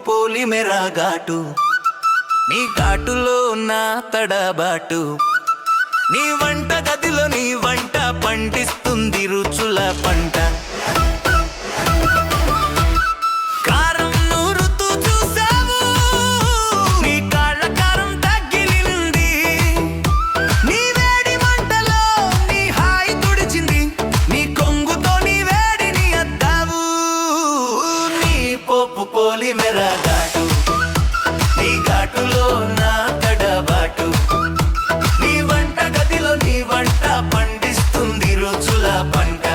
పోలి మెరా ఘాటు నీ ఘాటులో నా తడబాటు నీ వంట గదిలో నీ వంట పండిస్తుంది రుచుల పంట కారం నూరుతూ చూసావు నీ కాళ్ళ కారం తగిలింది నీ వేడి మంటలో నీ హాయి తుడిచింది నీ కొంగుతో నీ వేడిని అద్దావు నీ పోపు పోలి మెరా ఘాటు నీ ఘాటులో నా తడబాటు నీ వంట గదిలో నీ వంట పండిస్తుంది రుచుల పంట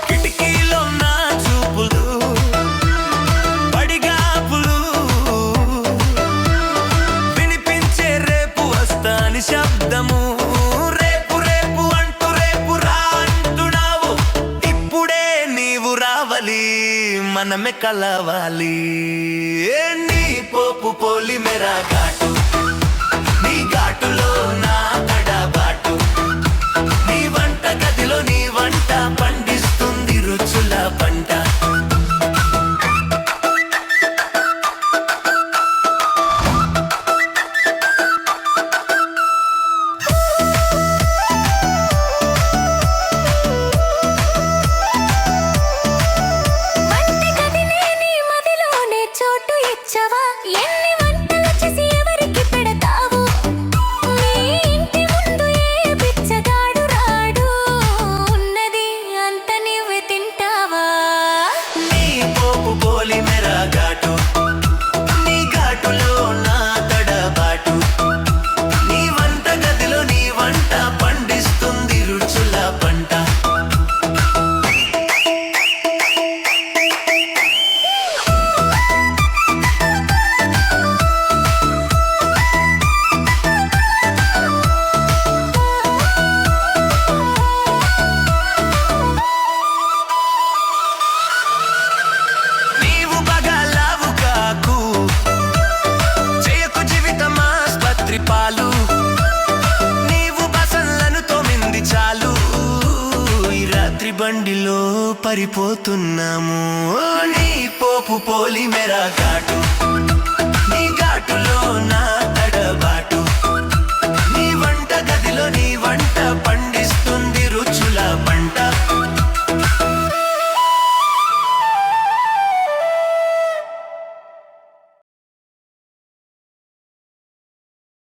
కిటికీలో నా చూపులు పడిగాపులు వినిపించే రేపు వస్తాని శబ్దము రేపు రేపు అంటూ రేపు రా అంటున్నావు ఇప్పుడే నీవు రావాలి మనమే కలవాలి నీ పోపు పోలి మెరా ఘాటు నీ ఘాటులో నా తడబాటు నీ వంట గదిలో నీ వంట పండిస్తుంది రుచుల పంట ఎన్ని వంటలు చేసి ఎవరికి పెడతావు నీ ఇంటి ముందు ఏ బిచ్చగాడు రాడు ఉన్నది అంత నువ్వే తింటావా నీ పోపు పోలి మెరా ఘాటు నీ ఘాటులో నా తడబాటు నీ వంట గదిలో నీ వంట పండిస్తుంది రుచుల పంట నీవు బగలావు కాకు చేయకు జీవితం ఆస్పత్రి పాలు నీవు బసన్లను తోమింది చాలు ఈ రాత్రి బండిలో పరిపోతున్నాము నీ పోపు పోలి మెరా ఘాటు నీ ఘాటులో నా తడబాటు నీ వంట గదిలో నీ వంట పండిస్తుంది